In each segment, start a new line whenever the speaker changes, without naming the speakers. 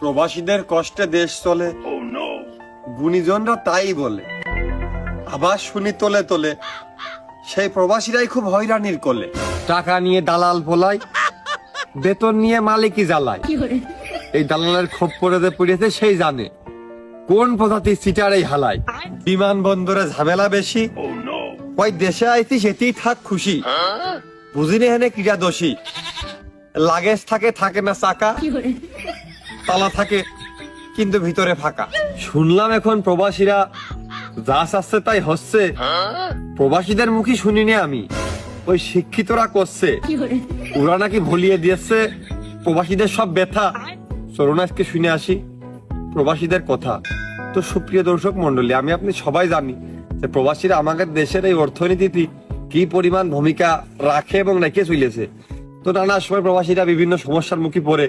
প্রবাসীদের কষ্টে দেশ চলে, গুণীজনরা তাই বলে। আবার শুনি তোলে তোলে সেই প্রবাসীরাই খুব হয়রানির কোলে। টাকা নিয়ে দালাল পোলায়, বেতন নিয়ে মালিকই জ্বালায়। এই দালালের খোপ পড়েছে সেই জানে কোন প্রজাতির সিটার এই হালায়। বিমানবন্দরে ঝামেলা বেশি, ওই দেশে আইছি সেটি থাক খুশি। বুঝিনি হেনে ক্রীড়া দোষী, লাগেজ থাকে না চাকা, তালা থাকে কিন্তু ভিতরে ফাঁকা। শুনলাম এখন প্রবাসীরা যা চাচ্ছে তাই হচ্ছে। প্রবাসীদের মুখে শুনিনি আমি, ওই শিক্ষিতরা করছে। ওরা নাকি ভুলিয়ে দিয়েছে প্রবাসীদের সব ব্যথা। চলুন আজকে শুনে আসি প্রবাসীদের কথা। তো সুপ্রিয় দর্শক মন্ডলী, আমি আপনি সবাই জানি যে প্রবাসীরা আমাদের দেশের এই অর্থনীতিতে কি পরিমাণ ভূমিকা রাখে এবং রেখে চলেছে। তো নানা সময় প্রবাসীরা বিভিন্ন সমস্যার মুখে পড়ে,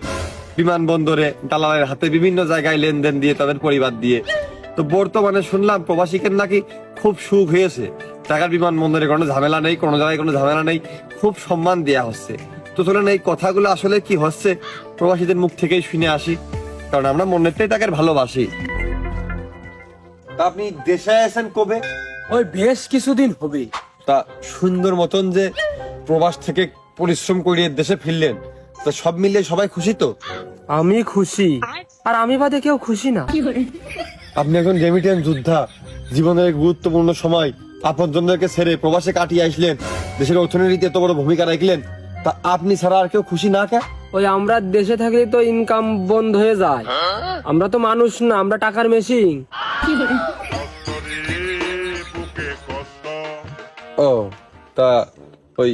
বিমানবন্দরে দালালের হাতে বিভিন্ন জায়গায় লেনদেন দিয়ে তাদের পরিবার দিয়ে। তো বর্তমানে শুনলাম প্রবাসীদের নাকি খুব সুখ হয়েছে, টাকার বিমানবন্দরে কোনো ঝামেলা নেই, কোনো জায়গায় কোনো ঝামেলা নেই, খুব সম্মান দেয়া হচ্ছে। তো চলুন এই কথাগুলো আসলে কি হচ্ছে প্রবাসীদের মুখ থেকেই শুনে আসি, কারণ আমরা মনেরটাই তাকে ভালোবাসি। তা আপনি দেশে আছেন কবে?
ওই বেশ কিছুদিন হবে।
তা সুন্দর মতন যে প্রবাস থেকে পরিশ্রম করিয়ে দেশে ফিরলেন, তো সব মিলিয়ে সবাই খুশি তো?
আমি খুশি, আর আমি বাদে কেউ খুশি না।
আপনি একজন রেমিটেন্স যোদ্ধা, জীবনের গুরুত্বপূর্ণ সময় আপনজনদেরকে ছেড়ে প্রবাসে কাটিয়ে আসলেন, দেশের অর্থনীতিতে এত বড় ভূমিকা রাখলেন। তা আপনি ছাড়া আর কেউ খুশি না কে?
ওই আমরা দেশে থাকলে তো ইনকাম বন্ধ হয়ে যায়। আমরা তো মানুষ না, আমরা টাকার মেশিন।
ও তা ওই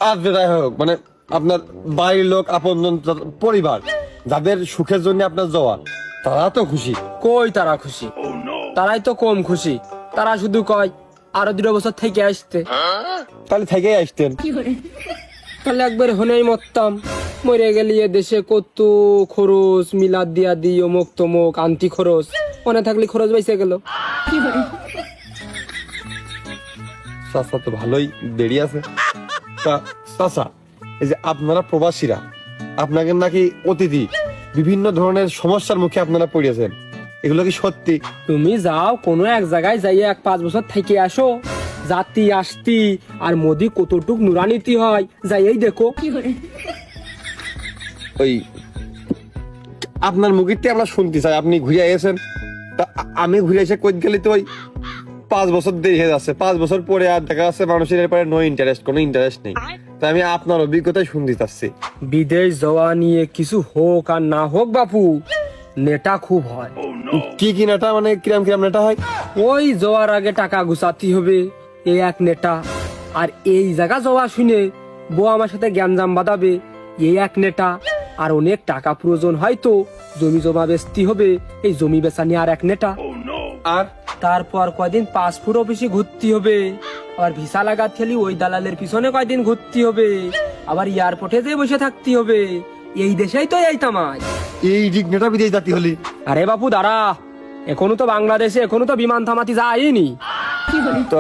আর যেটাই হোক, মানে আপনার বাড়ির লোক, আপনজন, পরিবার যাদের সুখের জন্য আপনার যাওয়া, তারা তো খুশি।
কই তারা খুশি? তারাই তো কম খুশি। তারা শুধু কয় আরো 2 বছর থেকে আসতে।
তাহলে থেকেই আসতেন।
তাহলে একবার হনেই মরতাম। মরে গেলি এ দেশে কত খরচ, মিলাদ দিয়া দি, অমুক তমুক আন্তি খরচ। মনে থাকলে খরচ বাইসে গেল।
চাচা তো ভালোই দেরি আছে। তা চাচা, এই যে আপনারা প্রবাসীরা, আপনাকে নাকি অতিথি বিভিন্ন ধরনের সমস্যার মুখে আপনারা পড়েছেন, এগুলো কি সত্যি?
তুমি যাও কোনো এক জায়গায় যাইয়ে 1-5 বছর থেকে আসো, জাতি আসতি আর মোদি কতটুক নুরানীতি হয় যাইয়েই দেখো।
ওই আপনার মুখেতে আমরা শুনতে চাই আপনি ঘুরে এসেছেন। তা আমি ঘুরে এসে কই গেলে তো ওই 5 বছর দেরি হয়ে যাচ্ছে। 5 বছর পরে আর দেখা যাচ্ছে মানুষের এরপরে কোনো ইন্টারেস্ট নেই। তাই আমি আপনার অভিজ্ঞতাই শুনতে চাচ্ছি।
বিদেশ যাওয়া নিয়ে কিছু হোক আর না হোক বাপু, নেটা খুব হয়।
কি নেটা, মানে কিরাম নেটা হয়?
ওই যাওয়ার আগে টাকা গুছাতে হবে, এই এক নেটা। আর এই জায়গা যাওয়া শুনে বউ আমার সাথে জ্ঞানজাম বাঁধাবে, এই এক নেটা। আর অনেক টাকা প্রয়োজন হয়, তো জমি জমা বেচতে হবে, এই জমি বেচা নিয়ে আর এক নেটা।
আর
তারপর কয়দিন পাসপোর্ট অফিসে ঘুরতে হবে, আবার ভিসা লাগাতে হলে ওই দালালের পিছনে কয়দিন ঘুরতে হবে, আবার এয়ারপোর্টে যেয়ে বসে থাকতে হবে। এই দেশেই তো এই তামাই।
এই ডিগনেটা বিদেশ জাতি হলি?
আরে বাপু দাঁড়া, এখনো তো বাংলাদেশে এখনো তো বিমান থামাতে যায়নি।
তো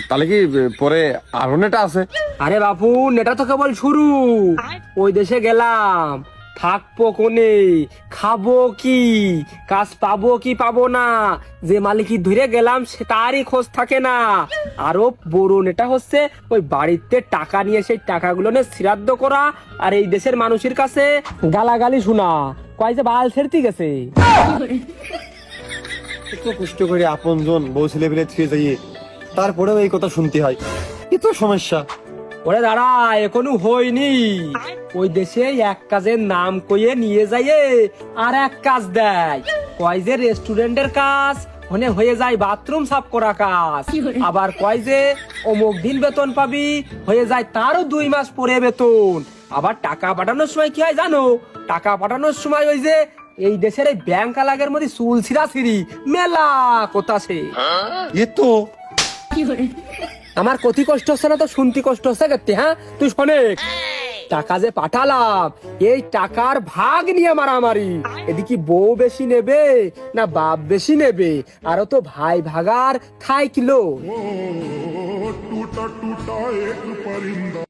তাহলে কি পরে আরো নেটা আছে?
আরে বাপু, নেটা তো কেবল শুরু। ওই দেশে গেলাম, থাকবো কোনে, খাবো কি, কাজ পাবো কি পাবো না, যে মালিকি ধরে গেলাম সে তারই খোঁজ থাকে না। আরো বড় নেটা হচ্ছে ওই বাড়িতে টাকা নিয়ে সেই টাকাগুলো নিয়ে শ্রাদ্ধ করা, আর এই দেশের মানুষের কাছে গালাগালি শোনা, কয় যে বাল ছেড়তে গেছে।
এত কষ্ট করে আপনজন বউ ছেলে পেলে ছুঁয়ে যাইয়ে তারপরেও এই কথা শুনতে হয়, কি তো সমস্যা?
ওরে দাঁড়া, এখনো হয়নি। ওই দেশে এক কাজের নাম কইয়ে নিয়ে যাইয়ে আর এক কাজ দেয়, কয় যে রেস্টুরেন্টের কাজ, ওখানে হয়ে যায় বাথরুম সাফ করা কাজ। আবার কয় যে অমুক দিন বেতন পাবি, হয়ে যায় তারও 2 মাস পরে বেতন। আবার টাকা পাঠানোর সময় কি হয় জানো? টাকা পাঠানোর সময় ওই যে এই দেশের এই ব্যাংক আলাগের মধ্যে চুল ছিঁড়াছিড়ি মেলা কথা আছে।
এ তো
আমার কতি কষ্ট হচ্ছে না তো শুনতে কষ্ট হচ্ছে গেতে। হ্যাঁ তুই শোনে, টাকা যে পাঠালাম, এই টাকার ভাগ নিয়ে মারামারি। এদিকে বউ বেশি নেবে না বাপ বেশি নেবে, আরো তো ভাই ভাগার খাই কিলো।
टूटा टूटा एक परिंदा